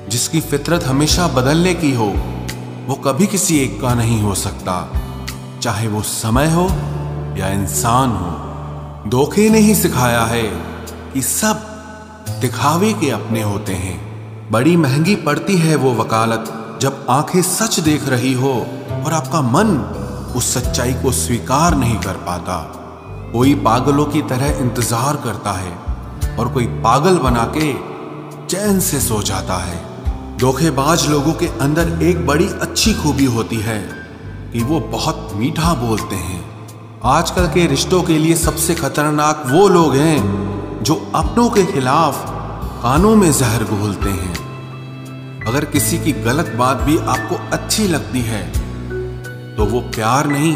जिसकी फितरत हमेशा बदलने की हो, वो कभी किसी एक का नहीं हो सकता, चाहे वो समय हो या इंसान हो। धोखे ने ही सिखाया है कि सब दिखावे के अपने होते हैं। बड़ी महंगी पड़ती है वो वकालत जब आंखें सच देख रही हो और आपका मन उस सच्चाई को स्वीकार नहीं कर पाता। कोई पागलों की तरह इंतजार करता है और कोई पागल बना के चैन से सो जाता है। धोखेबाज लोगों के अंदर एक बड़ी अच्छी खूबी होती है कि वो बहुत मीठा बोलते हैं। आजकल के रिश्तों के लिए सबसे खतरनाक वो लोग हैं जो अपनों के खिलाफ कानों में जहर घोलते हैं। अगर किसी की गलत बात भी आपको अच्छी लगती है तो वो प्यार नहीं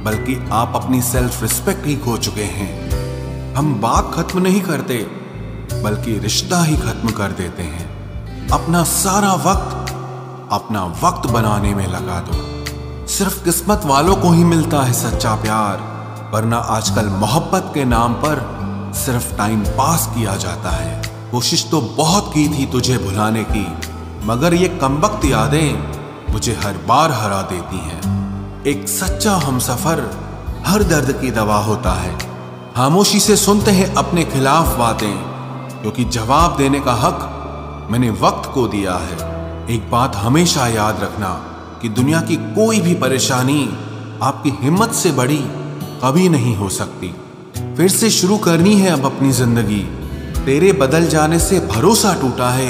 बल्कि आप अपनी सेल्फ रिस्पेक्ट ही खो चुके हैं। हम बात खत्म नहीं करते बल्कि रिश्ता ही खत्म कर देते हैं। अपना सारा अपना वक्त बनाने में लगा दो। सिर्फ किस्मत वालों को ही मिलता है सच्चा प्यार, वरना आजकल मोहब्बत के नाम पर सिर्फ टाइम पास किया जाता है। कोशिश तो बहुत की थी तुझे भुलाने की, मगर ये कमबख्त यादें मुझे हर बार हरा देती हैं। एक सच्चा हमसफर हर दर्द की दवा होता है। खामोशी से सुनते हैं अपने खिलाफ बातें, क्योंकि जवाब देने का हक मैंने वक्त को दिया है। एक बात हमेशा याद रखना कि दुनिया की कोई भी परेशानी आपकी हिम्मत से बड़ी कभी नहीं हो सकती। फिर से शुरू करनी है अब अपनी जिंदगी। तेरे बदल जाने से भरोसा टूटा है,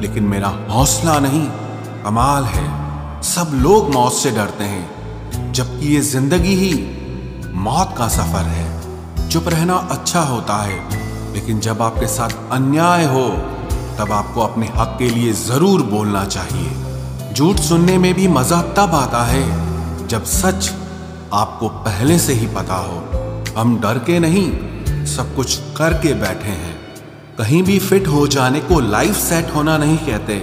लेकिन मेरा हौसला नहीं। कमाल है, सब लोग मौत से डरते हैं, जबकि ये जिंदगी ही मौत का सफर है। चुप रहना अच्छा होता है, लेकिन जब आपके साथ अन्याय हो तब आपको अपने हक के लिए जरूर बोलना चाहिए। झूठ सुनने में भी मजा तब आता है जब सच आपको पहले से ही पता हो। हम डर के नहीं, सब कुछ करके बैठे हैं। कहीं भी फिट हो जाने को लाइफ सेट होना नहीं कहते।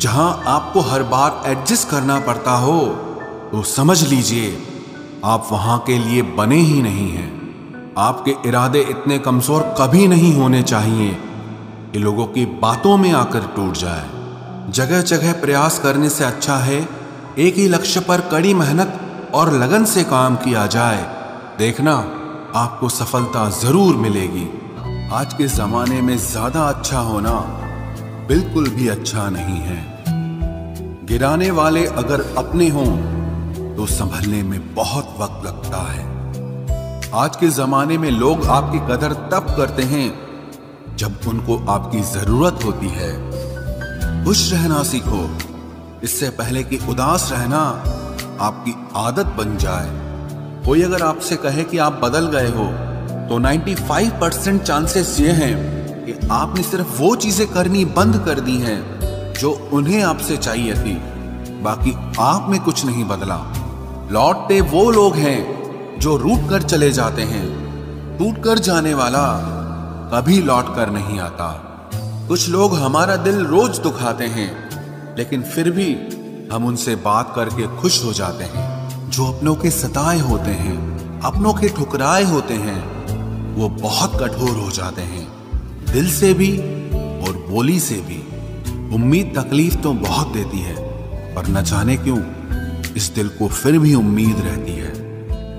जहां आपको हर बार एडजस्ट करना पड़ता हो तो समझ लीजिए आप वहां के लिए बने ही नहीं हैं। आपके इरादे इतने कमजोर कभी नहीं होने चाहिए कि लोगों की बातों में आकर टूट जाए। जगह जगह प्रयास करने से अच्छा है एक ही लक्ष्य पर कड़ी मेहनत और लगन से काम किया जाए। देखना आपको सफलता जरूर मिलेगी। आज के जमाने में ज्यादा अच्छा होना बिल्कुल भी अच्छा नहीं है। गिराने वाले अगर अपने हों तो संभलने में बहुत वक्त लगता है। आज के जमाने में लोग आपकी कदर तब करते हैं जब उनको आपकी जरूरत होती है। खुश रहना सीखो, इससे पहले कि उदास रहना आपकी आदत बन जाए। कोई अगर आपसे कहे कि आप बदल गए हो तो 95% चांसेस ये हैं कि आपने सिर्फ वो चीजें करनी बंद कर दी हैं जो उन्हें आपसे चाहिए थी। बाकी आप में कुछ नहीं बदला। लौटते वो लोग हैं जो रूठ कर चले जाते हैं। टूट कर जाने वाला कभी लौट कर नहीं आता। कुछ लोग हमारा दिल रोज दुखाते हैं, लेकिन फिर भी हम उनसे बात करके खुश हो जाते हैं। जो अपनों के सताए होते हैं, अपनों के ठुकराए होते हैं, वो बहुत कठोर हो जाते हैं, दिल से भी और बोली से भी। उम्मीद तकलीफ तो बहुत देती है, पर न जाने क्यों इस दिल को फिर भी उम्मीद रहती है।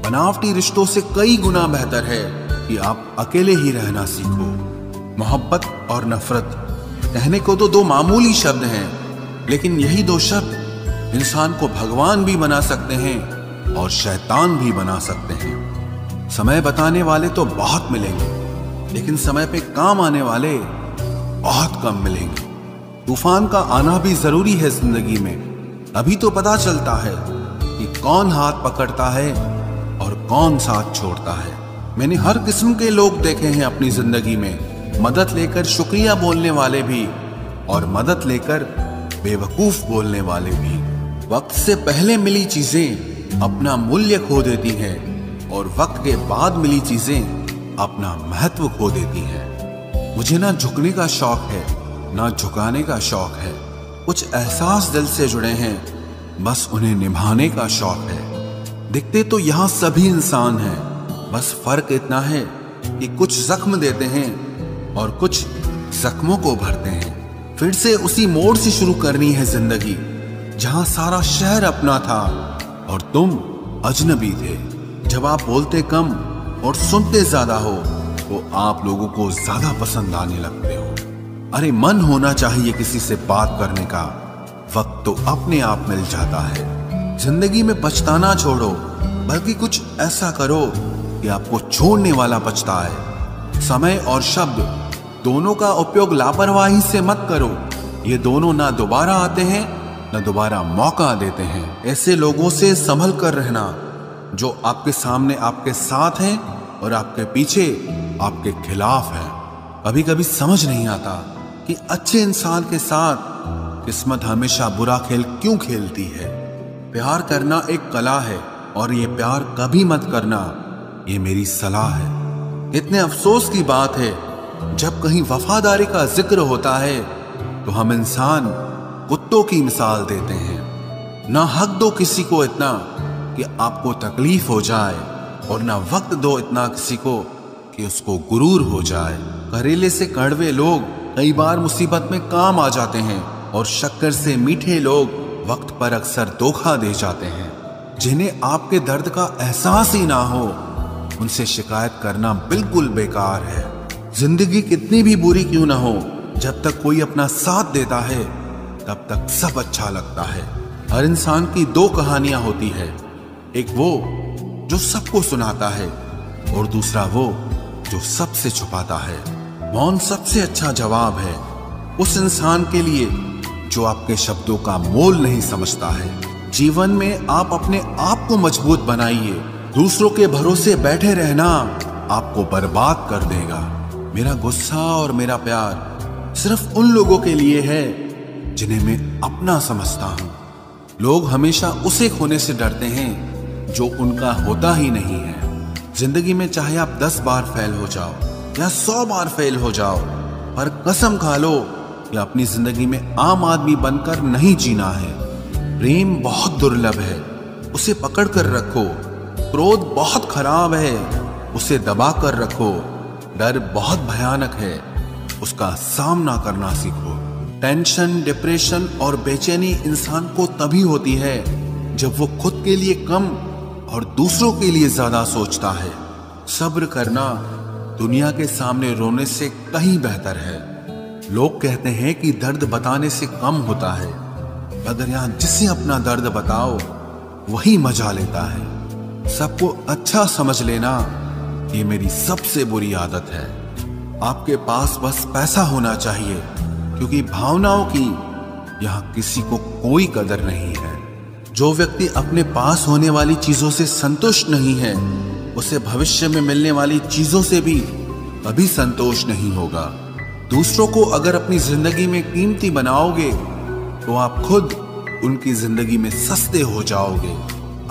बनावटी रिश्तों से कई गुना बेहतर है कि आप अकेले ही रहना सीखो। मोहब्बत और नफरत कहने को तो दो मामूली शब्द हैं, लेकिन यही दो शब्द इंसान को भगवान भी बना सकते हैं और शैतान भी बना सकते हैं। समय बताने वाले तो बहुत मिलेंगे, लेकिन समय पे काम आने वाले बहुत कम मिलेंगे। तूफान का आना भी जरूरी है जिंदगी में, अभी तो पता चलता है कि कौन हाथ पकड़ता है और कौन साथ छोड़ता है। मैंने हर किस्म के लोग देखे हैं अपनी जिंदगी में, मदद लेकर शुक्रिया बोलने वाले भी और मदद लेकर बेवकूफ बोलने वाले भी। वक्त से पहले मिली चीजें अपना मूल्य खो देती हैं और वक्त के बाद मिली चीजें अपना महत्व खो देती हैं। मुझे ना झुकने का शौक है ना झुकाने का शौक है। कुछ एहसास दिल से जुड़े हैं, बस उन्हें निभाने का शौक है। दिखते तो यहाँ सभी इंसान हैं, बस फर्क इतना है कि कुछ जख्म देते हैं और कुछ जख्मों को भरते हैं। फिर से उसी मोड़ से शुरू करनी है जिंदगी जहां सारा शहर अपना था और तुम अजनबी थे। जब आप बोलते कम और सुनते ज्यादा हो तो आप लोगों को ज्यादा पसंद आने लगते हो। अरे मन होना चाहिए किसी से बात करने का, वक्त तो अपने आप मिल जाता है। जिंदगी में पछताना छोड़ो, बल्कि कुछ ऐसा करो कि आपको छोड़ने वाला पछताए। समय और शब्द दोनों का उपयोग लापरवाही से मत करो। ये दोनों ना दोबारा आते हैं ना दोबारा मौका देते हैं। ऐसे लोगों से संभल कर रहना जो आपके सामने आपके साथ हैं और आपके पीछे आपके खिलाफ हैं। कभी कभी समझ नहीं आता कि अच्छे इंसान के साथ किस्मत हमेशा बुरा खेल क्यों खेलती है। प्यार करना एक कला है और ये प्यार कभी मत करना, ये मेरी सलाह है। इतने अफसोस की बात है जब कहीं वफादारी का जिक्र होता है तो हम इंसान कुत्तों की मिसाल देते हैं। ना हक दो किसी को इतना कि आपको तकलीफ हो जाए और ना वक्त दो इतना किसी को कि उसको गुरूर हो जाए। करेले से कड़वे लोग कई बार मुसीबत में काम आ जाते हैं और शक्कर से मीठे लोग वक्त पर अक्सर धोखा दे जाते हैं। जिन्हें आपके दर्द का एहसास ही ना हो उनसे शिकायत करना बिल्कुल बेकार है। जिंदगी कितनी भी बुरी क्यों ना हो, जब तक कोई अपना साथ देता है तब तक सब अच्छा लगता है। हर इंसान की दो कहानियां होती है, एक वो जो सबको सुनाता है और दूसरा वो जो सबसे छुपाता है। मौन सबसे अच्छा जवाब है उस इंसान के लिए जो आपके शब्दों का मोल नहीं समझता है। जीवन में आप अपने आप को मजबूत बनाइए। दूसरों के भरोसे बैठे रहना आपको बर्बाद कर देगा। मेरा गुस्सा और मेरा प्यार सिर्फ उन लोगों के लिए है जिन्हें मैं अपना समझता हूं। लोग हमेशा उसे खोने से डरते हैं जो उनका होता ही नहीं है। जिंदगी में चाहे आप 10 बार फेल हो जाओ या 100 बार फेल हो जाओ, पर कसम खा लो कि अपनी जिंदगी में आम आदमी बनकर नहीं जीना है। प्रेम बहुत दुर्लभ है, उसे पकड़ कर रखो। क्रोध बहुत खराब है, उसे दबा कर रखो। डर बहुत भयानक है, उसका सामना करना सीखो। टेंशन, डिप्रेशन और बेचैनी इंसान को तभी होती है जब वो खुद के लिए कम और दूसरों के लिए ज्यादा सोचता है। सब्र करना दुनिया के सामने रोने से कहीं बेहतर है। लोग कहते हैं कि दर्द बताने से कम होता है, अगर यहां जिसे अपना दर्द बताओ वही मजा लेता है। सबको अच्छा समझ लेना ये मेरी सबसे बुरी आदत है। आपके पास बस पैसा होना चाहिए, क्योंकि भावनाओं की यहां किसी को कोई कदर नहीं है। जो व्यक्ति अपने पास होने वाली चीजों से संतुष्ट नहीं है, उसे भविष्य में मिलने वाली चीजों से भी कभी संतोष नहीं होगा। दूसरों को अगर अपनी जिंदगी में कीमती बनाओगे तो आप खुद उनकी जिंदगी में सस्ते हो जाओगे।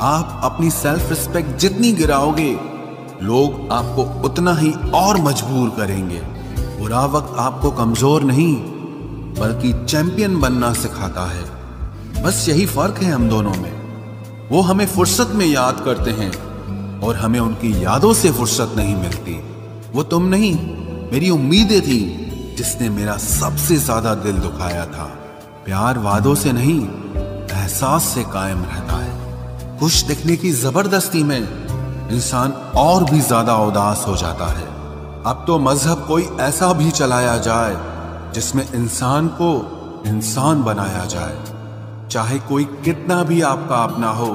आप अपनी सेल्फ रिस्पेक्ट जितनी गिराओगे, लोग आपको उतना ही और मजबूर करेंगे। बुरा वक्त आपको कमजोर नहीं बल्कि चैंपियन बनना सिखाता है। बस यही फर्क है हम दोनों में। वो हमें फुर्सत में याद करते हैं और हमें उनकी यादों से फुर्सत नहीं मिलती। वो तुम नहीं, मेरी उम्मीदें थी जिसने मेरा सबसे ज्यादा दिल दुखाया था। प्यार वादों से नहीं, एहसास से कायम रहता है। खुश दिखने की जबरदस्ती में इंसान और भी ज्यादा उदास हो जाता है। अब तो मजहब कोई ऐसा भी चलाया जाए जिसमें इंसान को इंसान बनाया जाए। चाहे कोई कितना भी आपका अपना हो,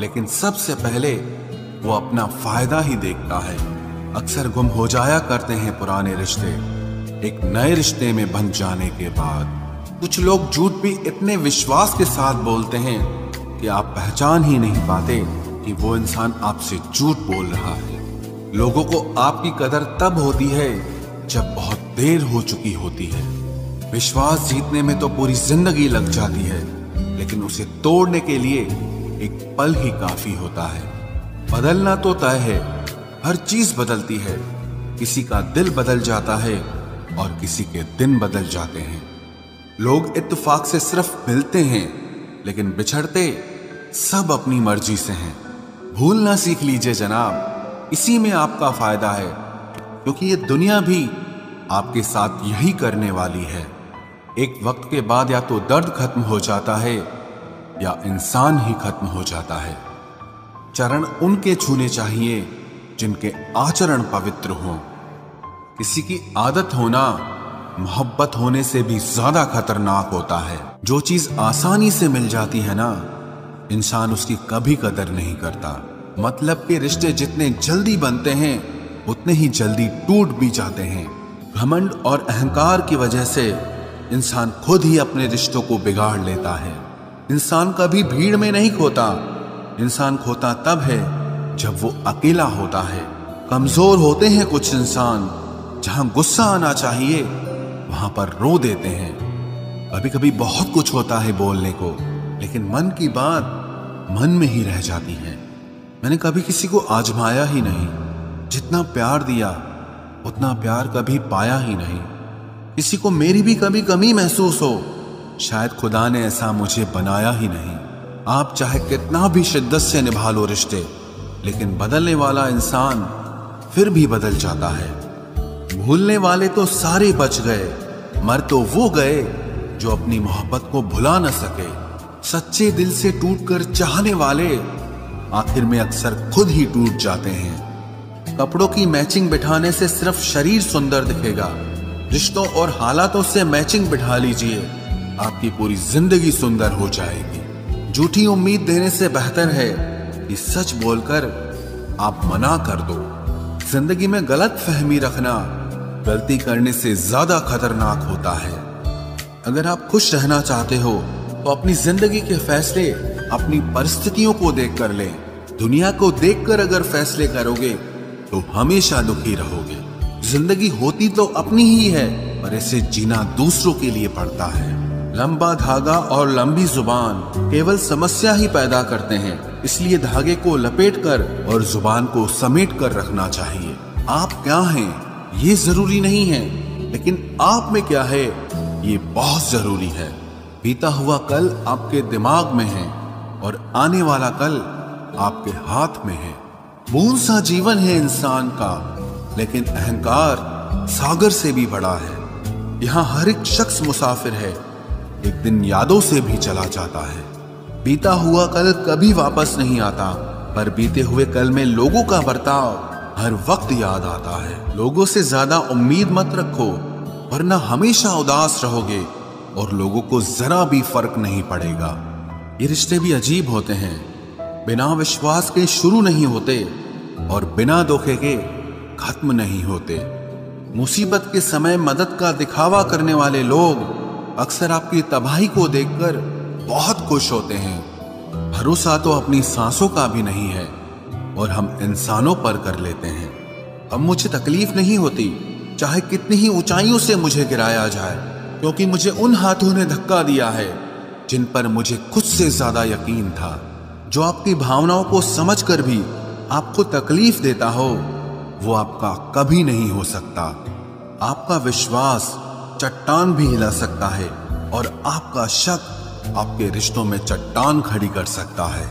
लेकिन सबसे पहले वो अपना फायदा ही देखता है। अक्सर गुम हो जाया करते हैं पुराने रिश्ते एक नए रिश्ते में बन जाने के बाद। कुछ लोग झूठ भी इतने विश्वास के साथ बोलते हैं कि आप पहचान ही नहीं पाते कि वो इंसान आपसे झूठ बोल रहा है। लोगों को आपकी कदर तब होती है जब बहुत देर हो चुकी होती है। विश्वास जीतने में तो पूरी जिंदगी लग जाती है, लेकिन उसे तोड़ने के लिए एक पल ही काफी होता है। बदलना तो तय है, हर चीज बदलती है। किसी का दिल बदल जाता है और किसी के दिन बदल जाते हैं। लोग इत्तेफाक से सिर्फ मिलते हैं, लेकिन बिछड़ते सब अपनी मर्जी से हैं। भूलना सीख लीजिए जनाब, इसी में आपका फायदा है, क्योंकि ये दुनिया भी आपके साथ यही करने वाली है। एक वक्त के बाद या तो दर्द खत्म हो जाता है या इंसान ही खत्म हो जाता है। चरण उनके छूने चाहिए जिनके आचरण पवित्र हों। किसी की आदत होना मोहब्बत होने से भी ज्यादा खतरनाक होता है। जो चीज आसानी से मिल जाती है ना, इंसान उसकी कभी कदर नहीं करता। मतलब के रिश्ते जितने जल्दी बनते हैं उतने ही जल्दी टूट भी जाते हैं। घमंड और अहंकार की वजह से इंसान खुद ही अपने रिश्तों को बिगाड़ लेता है। इंसान कभी भीड़ में नहीं खोता, इंसान खोता तब है जब वो अकेला होता है। कमजोर होते हैं कुछ इंसान, जहां गुस्सा आना चाहिए वहां पर रो देते हैं। कभी कभी बहुत कुछ होता है बोलने को, लेकिन मन की बात मन में ही रह जाती है। मैंने कभी किसी को आजमाया ही नहीं, जितना प्यार दिया उतना प्यार कभी पाया ही नहीं। किसी को मेरी भी कभी कमी महसूस हो, शायद खुदा ने ऐसा मुझे बनाया ही नहीं। आप चाहे कितना भी शिद्दत से निभा लो रिश्ते, लेकिन बदलने वाला इंसान फिर भी बदल जाता है। भूलने वाले तो सारे बच गए, मर तो वो गए जो अपनी मोहब्बत को भुला न सके। सच्चे दिल से टूटकर चाहने वाले आखिर में अक्सर खुद ही टूट जाते हैं। कपड़ों की मैचिंग बिठाने से सिर्फ शरीर सुंदर दिखेगा, रिश्तों और हालातों से मैचिंग बिठा लीजिए, आपकी पूरी जिंदगी सुंदर हो जाएगी। झूठी उम्मीद देने से बेहतर है कि सच बोलकर आप मना कर दो। जिंदगी में गलत फहमी रखना गलती करने से ज्यादा खतरनाक होता है। अगर आप खुश रहना चाहते हो तो अपनी जिंदगी के फैसले अपनी परिस्थितियों को देखकर लें। दुनिया को देखकर अगर फैसले करोगे तो हमेशा दुखी रहोगे। जिंदगी होती तो अपनी ही है, पर इसे जीना दूसरों के लिए पड़ता है। लंबा धागा और लंबी जुबान केवल समस्या ही पैदा करते हैं, इसलिए धागे को लपेटकर और जुबान को समेट कर रखना चाहिए। आप क्या हैं ये जरूरी नहीं है, लेकिन आप में क्या है ये बहुत जरूरी है। बीता हुआ कल आपके दिमाग में है और आने वाला कल आपके हाथ में है। बूंद सा जीवन है इंसान का, लेकिन अहंकार सागर से भी बड़ा है। यहाँ हर एक शख्स मुसाफिर है, एक दिन यादों से भी चला जाता है। बीता हुआ कल कभी वापस नहीं आता, पर बीते हुए कल में लोगों का बर्ताव हर वक्त याद आता है। लोगों से ज्यादा उम्मीद मत रखो, वरना हमेशा उदास रहोगे और लोगों को जरा भी फर्क नहीं पड़ेगा। ये रिश्ते भी अजीब होते हैं, बिना विश्वास के शुरू नहीं होते और बिना धोखे के खत्म नहीं होते। मुसीबत के समय मदद का दिखावा करने वाले लोग अक्सर आपकी तबाही को देखकर बहुत खुश होते हैं। भरोसा तो अपनी सांसों का भी नहीं है और हम इंसानों पर कर लेते हैं। अब मुझे तकलीफ नहीं होती चाहे कितनी ही ऊंचाइयों से मुझे गिराया जाए, क्योंकि मुझे उन हाथों ने धक्का दिया है जिन पर मुझे खुद से ज्यादा यकीन था। जो आपकी भावनाओं को समझकर भी आपको तकलीफ देता हो वो आपका कभी नहीं हो सकता। आपका विश्वास चट्टान भी हिला सकता है और आपका शक आपके रिश्तों में चट्टान खड़ी कर सकता है।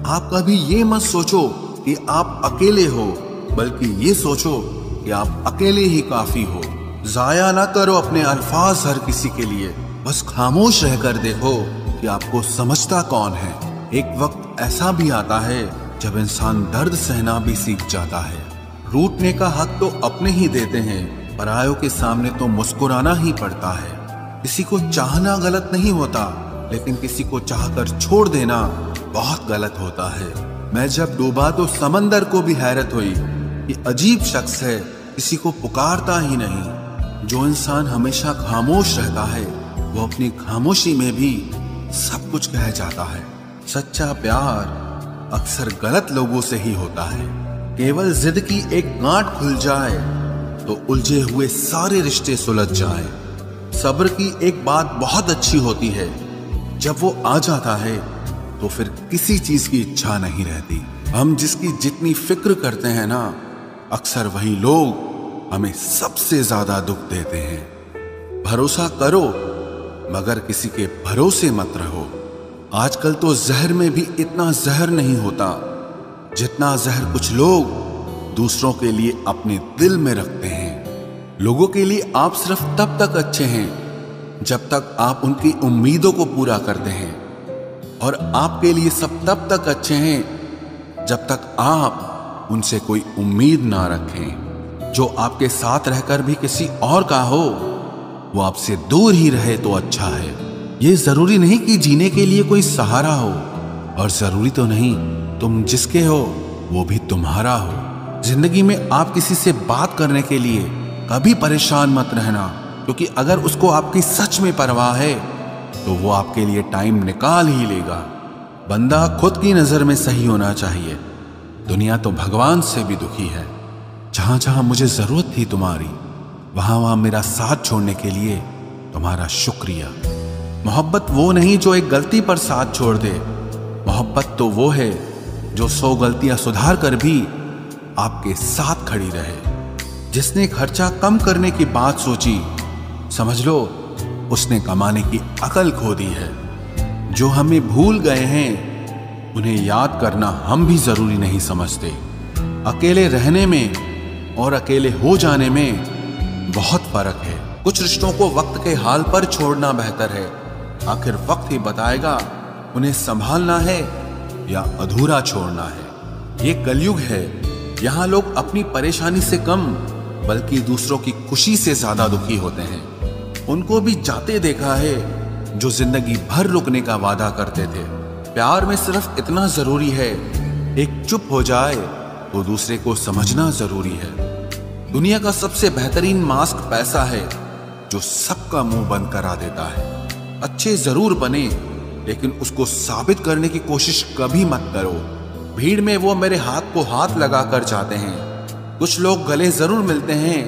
आप कभी ये मत सोचो कि आप अकेले हो, बल्कि ये सोचो कि आप अकेले ही काफी हो। जाया ना करो अपने अल्फाज हर किसी के लिए, बस खामोश रहकर देखो कि आपको समझता कौन है। एक वक्त ऐसा भी आता है जब इंसान दर्द सहना भी सीख जाता है। रूठने का हक तो अपने ही देते हैं, परायों के सामने तो मुस्कुराना ही पड़ता है। किसी को चाहना गलत नहीं होता, लेकिन किसी को चाहकर छोड़ देना बहुत गलत होता है। मैं जब डूबा तो समंदर को भी हैरत हुई कि अजीब शख्स है, किसी को पुकारता ही नहीं। जो इंसान हमेशा खामोश रहता है वो अपनी खामोशी में भी सब कुछ कह जाता है। सच्चा प्यार अक्सर गलत लोगों से ही होता है। केवल जिद की एक गांठ खुल जाए तो उलझे हुए सारे रिश्ते सुलझ जाएं। सब्र की एक बात बहुत अच्छी होती है, जब वो आ जाता है तो फिर किसी चीज की इच्छा नहीं रहती। हम जिसकी जितनी फिक्र करते हैं ना, अक्सर वही लोग हमें सबसे ज्यादा दुख देते हैं। भरोसा करो मगर किसी के भरोसे मत रहो। आजकल तो जहर में भी इतना जहर नहीं होता जितना जहर कुछ लोग दूसरों के लिए अपने दिल में रखते हैं। लोगों के लिए आप सिर्फ तब तक अच्छे हैं जब तक आप उनकी उम्मीदों को पूरा करते हैं, और आपके लिए सब तब तक अच्छे हैं जब तक आप उनसे कोई उम्मीद ना रखें। जो आपके साथ रहकर भी किसी और का हो, वो आपसे दूर ही रहे तो अच्छा है। ये जरूरी नहीं कि जीने के लिए कोई सहारा हो, और जरूरी तो नहीं तुम जिसके हो वो भी तुम्हारा हो। जिंदगी में आप किसी से बात करने के लिए कभी परेशान मत रहना, क्योंकि अगर उसको आपकी सच में परवाह है तो वो आपके लिए टाइम निकाल ही लेगा। बंदा खुद की नजर में सही होना चाहिए। दुनिया तो भगवान से भी दुखी है। जहां जहां मुझे जरूरत थी तुम्हारी, वहां वहां मेरा साथ छोड़ने के लिए तुम्हारा शुक्रिया। मोहब्बत वो नहीं जो एक गलती पर साथ छोड़ दे। मोहब्बत तो वो है जो 100 गलतियां सुधार कर भी आपके साथ खड़ी रहे। जिसने खर्चा कम करने की बात सोची, समझ लो उसने कमाने की अकल खो दी है। जो हमें भूल गए हैं उन्हें याद करना हम भी जरूरी नहीं समझते। अकेले रहने में और अकेले हो जाने में बहुत फर्क है। कुछ रिश्तों को वक्त के हाल पर छोड़ना बेहतर है। आखिर वक्त ही बताएगा उन्हें संभालना है या अधूरा छोड़ना है। ये कलयुग है, यहाँ लोग अपनी परेशानी से कम बल्कि दूसरों की खुशी से ज्यादा दुखी होते हैं। उनको भी जाते देखा है जो जिंदगी भर रुकने का वादा करते थे। प्यार में सिर्फ इतना जरूरी है, एक चुप हो जाए तो दूसरे को समझना जरूरी है। दुनिया का सबसे बेहतरीन मास्क पैसा है, जो सबका मुंह बंद करा देता है। अच्छे जरूर बने, लेकिन उसको साबित करने की कोशिश कभी मत करो। भीड़ में वो मेरे हाथ को हाथ लगा कर जाते हैं। कुछ लोग गले जरूर मिलते हैं,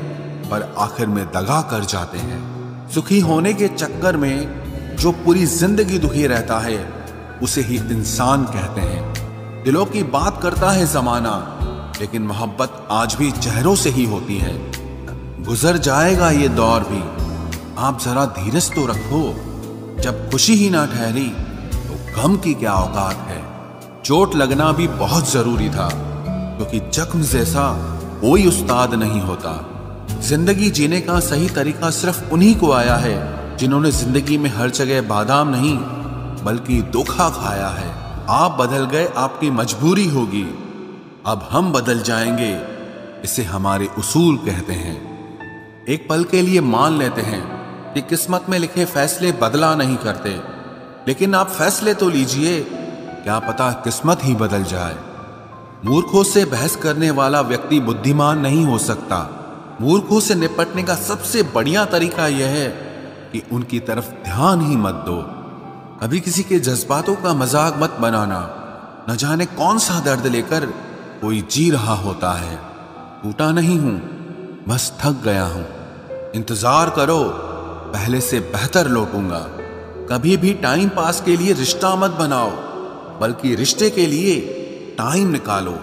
पर आखिर में दगा कर जाते हैं। सुखी होने के चक्कर में जो पूरी जिंदगी दुखी रहता है, उसे ही इंसान कहते हैं। दिलों की बात करता है जमाना, लेकिन मोहब्बत आज भी चेहरों से ही होती है। गुजर जाएगा ये दौर भी, आप जरा धीरज तो रखो। जब खुशी ही ना ठहरी तो गम की क्या औकात है। चोट लगना भी बहुत जरूरी था, क्योंकि जख्म जैसा कोई उस्ताद नहीं होता। जिंदगी जीने का सही तरीका सिर्फ उन्हीं को आया है जिन्होंने जिंदगी में हर जगह बादाम नहीं बल्कि धोखा खाया है। आप बदल गए, आपकी मजबूरी होगी, अब हम बदल जाएंगे, इसे हमारे उसूल कहते हैं। एक पल के लिए मान लेते हैं कि किस्मत में लिखे फैसले बदला नहीं करते, लेकिन आप फैसले तो लीजिए, क्या पता किस्मत ही बदल जाए। मूर्खों से बहस करने वाला व्यक्ति बुद्धिमान नहीं हो सकता। मूर्खों से निपटने का सबसे बढ़िया तरीका यह है कि उनकी तरफ ध्यान ही मत दो। कभी किसी के जज्बातों का मजाक मत बनाना। न जाने कौन सा दर्द लेकर कोई जी रहा होता है। टूटा नहीं हूं, बस थक गया हूं। इंतजार करो, पहले से बेहतर लौटूंगा। कभी भी टाइम पास के लिए रिश्ता मत बनाओ, बल्कि रिश्ते के लिए टाइम निकालो।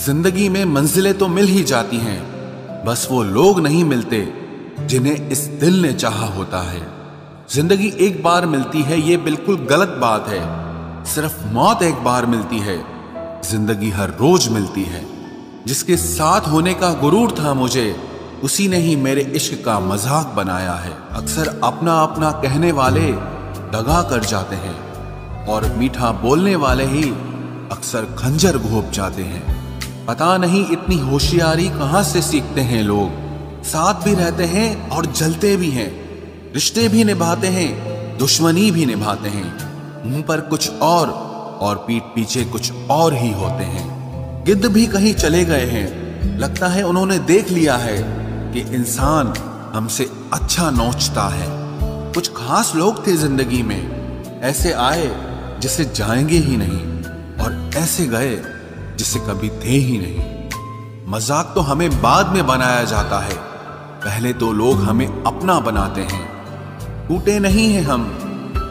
जिंदगी में मंजिलें तो मिल ही जाती हैं, बस वो लोग नहीं मिलते जिन्हें इस दिल ने चाहा होता है। जिंदगी एक बार मिलती है, ये बिल्कुल गलत बात है। सिर्फ मौत एक बार मिलती है, जिंदगी हर रोज मिलती है। जिसके साथ होने का गुरूर था मुझे, उसी ने ही मेरे इश्क का मजाक बनाया है। अक्सर अपना अपना कहने वाले दगा कर जाते हैं, और मीठा बोलने वाले ही अक्सर खंजर घोंप जाते हैं। पता नहीं इतनी होशियारी कहां से सीखते हैं लोग। साथ भी रहते हैं और जलते भी हैं, रिश्ते भी निभाते हैं, दुश्मनी भी निभाते हैं। मुंह पर कुछ और पीठ पीछे कुछ और ही होते हैं। गिद्ध भी कहीं चले गए हैं, लगता है उन्होंने देख लिया है कि इंसान हमसे अच्छा नोचता है। कुछ खास लोग थे जिंदगी में, ऐसे आए जिसे जाएंगे ही नहीं, और ऐसे गए जिसे कभी थे ही नहीं। मजाक तो हमें बाद में बनाया जाता है, पहले तो लोग हमें अपना बनाते हैं। टूटे नहीं हैं हम,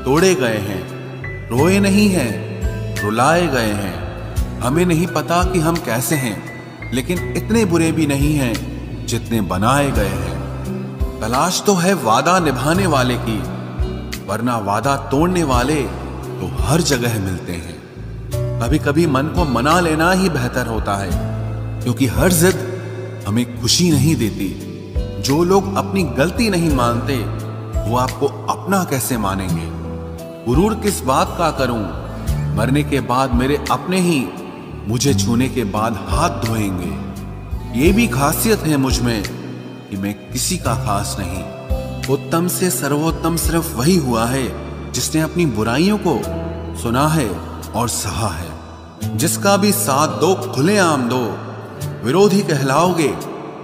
तोड़े गए हैं। रोए नहीं हैं, रुलाए गए हैं। हमें नहीं पता कि हम कैसे हैं, लेकिन इतने बुरे भी नहीं हैं जितने बनाए गए हैं। तलाश तो है वादा निभाने वाले की, वरना वादा तोड़ने वाले तो हर जगह मिलते हैं। कभी कभी मन को मना लेना ही बेहतर होता है, क्योंकि हर जिद हमें खुशी नहीं देती। जो लोग अपनी गलती नहीं मानते, वो आपको अपना कैसे मानेंगे? गुरूर किस बात का करूं? मरने के बाद मेरे अपने ही मुझे छूने के बाद हाथ धोएंगे। ये भी खासियत है मुझ में कि मैं किसी का खास नहीं। उत्तम से सर्वोत्तम सिर्फ वही हुआ है जिसने अपनी बुराइयों को सुना है और सहा है। जिसका भी साथ दो खुलेआम दो, विरोधी कहलाओगे,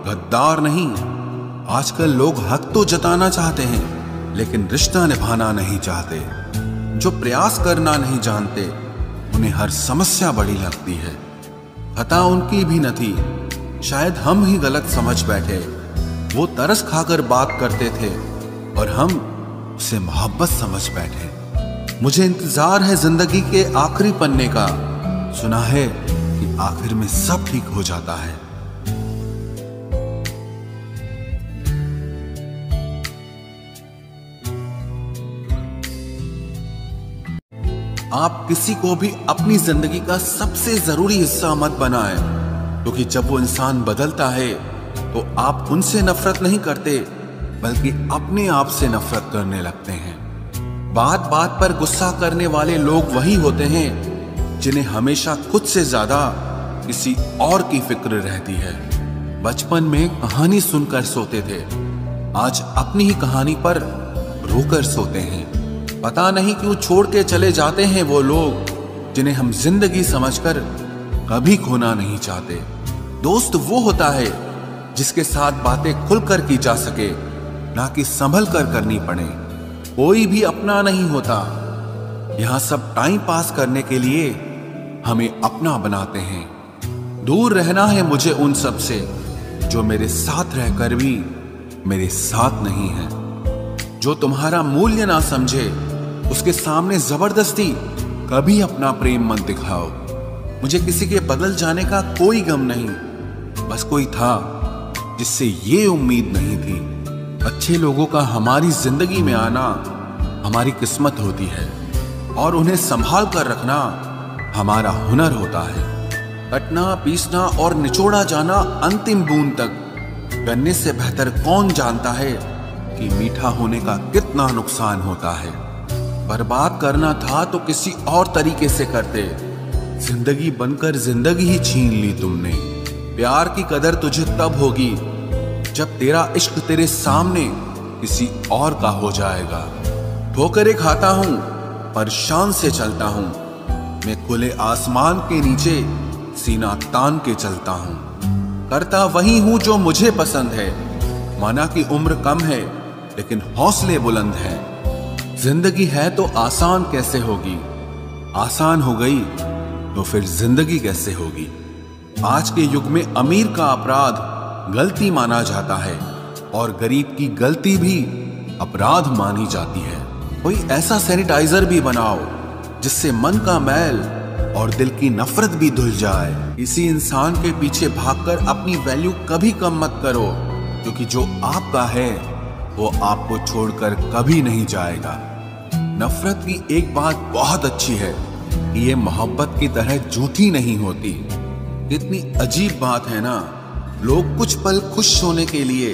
गद्दार नहीं। आजकल लोग हक तो जताना चाहते हैं लेकिन रिश्ता निभाना नहीं चाहते। जो प्रयास करना नहीं जानते उन्हें हर समस्या बड़ी लगती है। खता उनकी भी न थी, शायद हम ही गलत समझ बैठे। वो तरस खाकर बात करते थे और हम उसे मोहब्बत समझ बैठे। मुझे इंतजार है जिंदगी के आखिरी पन्ने का। सुना है कि आखिर में सब ठीक हो जाता है। आप किसी को भी अपनी जिंदगी का सबसे जरूरी हिस्सा मत बनाएं, क्योंकि जब वो इंसान बदलता है तो आप उनसे नफरत नहीं करते बल्कि अपने आप से नफरत करने लगते हैं। बात बात पर गुस्सा करने वाले लोग वही होते हैं जिन्हें हमेशा खुद से ज्यादा किसी और की फिक्र रहती है। बचपन में कहानी सुनकर सोते थे, आज अपनी ही कहानी पर रोकर सोते हैं। पता नहीं क्यों छोड़ के चले जाते हैं वो लोग जिन्हें हम जिंदगी समझकर कभी खोना नहीं चाहते। दोस्त वो होता है जिसके साथ बातें खुलकर की जा सके, ना कि संभल कर करनी पड़े। कोई भी अपना नहीं होता। यहां सब टाइम पास करने के लिए हमें अपना बनाते हैं। दूर रहना है मुझे उन सब से जो मेरे साथ रहकर भी मेरे साथ नहीं है। जो तुम्हारा मूल्य ना समझे उसके सामने जबरदस्ती कभी अपना प्रेम मत दिखाओ। मुझे किसी के बदल जाने का कोई गम नहीं, बस कोई था जिससे ये उम्मीद नहीं थी। अच्छे लोगों का हमारी जिंदगी में आना हमारी किस्मत होती है और उन्हें संभाल कर रखना हमारा हुनर होता है। कटना, पीसना और निचोड़ा जाना अंतिम बूंद तक। गन्ने से बेहतर कौन जानता है कि मीठा होने का कितना नुकसान होता है। बर्बाद करना था तो किसी और तरीके से करते। जिंदगी बनकर जिंदगी ही छीन ली तुमने। प्यार की कदर तुझे तब होगी जब तेरा इश्क तेरे सामने किसी और का हो जाएगा। ठोकरें खाता हूं पर शान से चलता हूं। मैं खुले आसमान के नीचे सीना तान के चलता हूं। करता वही हूं जो मुझे पसंद है। माना कि उम्र कम है लेकिन हौसले बुलंद हैं। जिंदगी है तो आसान कैसे होगी? आसान हो गई तो फिर जिंदगी कैसे होगी? आज के युग में अमीर का अपराध गलती माना जाता है और गरीब की गलती भी अपराध मानी जाती है। कोई ऐसा सैनिटाइजर भी बनाओ जिससे मन का मैल और दिल की नफरत भी धुल जाए। किसी इंसान के पीछे भागकर अपनी वैल्यू कभी कम मत करो, क्योंकि जो आपका है वो आपको छोड़कर कभी नहीं जाएगा। नफरत की एक बात बहुत अच्छी है कि ये मोहब्बत की तरह झूठी नहीं होती। कितनी अजीब बात है ना, लोग कुछ पल खुश होने के लिए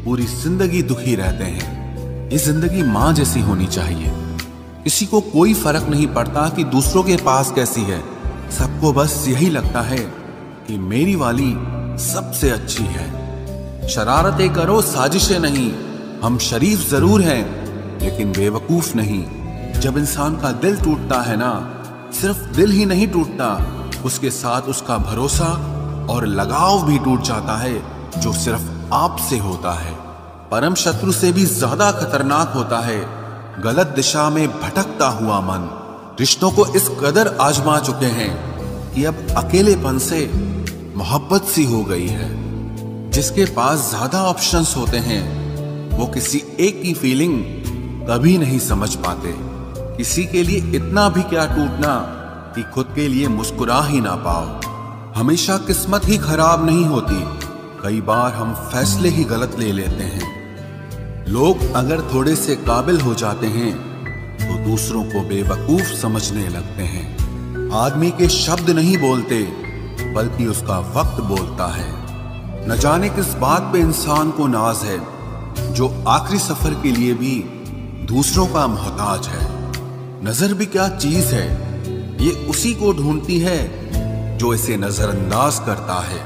पूरी जिंदगी दुखी रहते हैं। ये जिंदगी माँ जैसी होनी चाहिए। किसी को कोई फर्क नहीं पड़ता कि दूसरों के पास कैसी है। सबको बस यही लगता है कि मेरी वाली सबसे अच्छी है। शरारतें करो, साजिशें नहीं। हम शरीफ जरूर हैं लेकिन बेवकूफ नहीं। जब इंसान का दिल टूटता है ना, सिर्फ दिल ही नहीं टूटता, उसके साथ उसका भरोसा और लगाव भी टूट जाता है जो सिर्फ आपसे होता है। परम शत्रु से भी ज्यादा खतरनाक होता है गलत दिशा में भटकता हुआ मन। रिश्तों को इस कदर आजमा चुके हैं कि अब अकेलेपन से मोहब्बत सी हो गई है। जिसके पास ज्यादा ऑप्शंस होते हैं वो किसी एक की फीलिंग कभी नहीं समझ पाते। किसी के लिए इतना भी क्या टूटना कि खुद के लिए मुस्कुरा ही ना पाओ। हमेशा किस्मत ही खराब नहीं होती, कई बार हम फैसले ही गलत ले लेते हैं। लोग अगर थोड़े से काबिल हो जाते हैं तो दूसरों को बेवकूफ समझने लगते हैं। आदमी के शब्द नहीं बोलते बल्कि उसका वक्त बोलता है। न जाने किस बात पे इंसान को नाज है, जो आखिरी सफर के लिए भी दूसरों का मोहताज है। नजर भी क्या चीज है, ये उसी को ढूंढती है जो इसे नजरअंदाज करता है।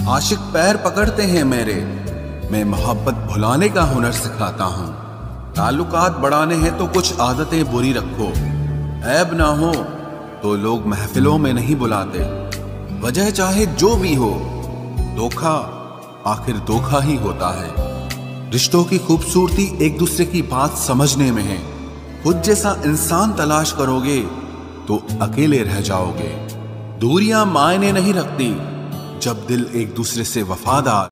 आशिक पैर पकड़ते हैं मेरे, मैं मोहब्बत भुलाने का हुनर सिखाता हूँ। ताल्लुकात बढ़ाने हैं तो कुछ आदतें बुरी रखो, ऐब ना हो तो लोग महफिलों में नहीं बुलाते। वजह चाहे जो भी हो, धोखा आखिर धोखा ही होता है। रिश्तों की खूबसूरती एक दूसरे की बात समझने में है। खुद जैसा इंसान तलाश करोगे तो अकेले रह जाओगे। दूरियां मायने नहीं रखती जब दिल एक दूसरे से वफादार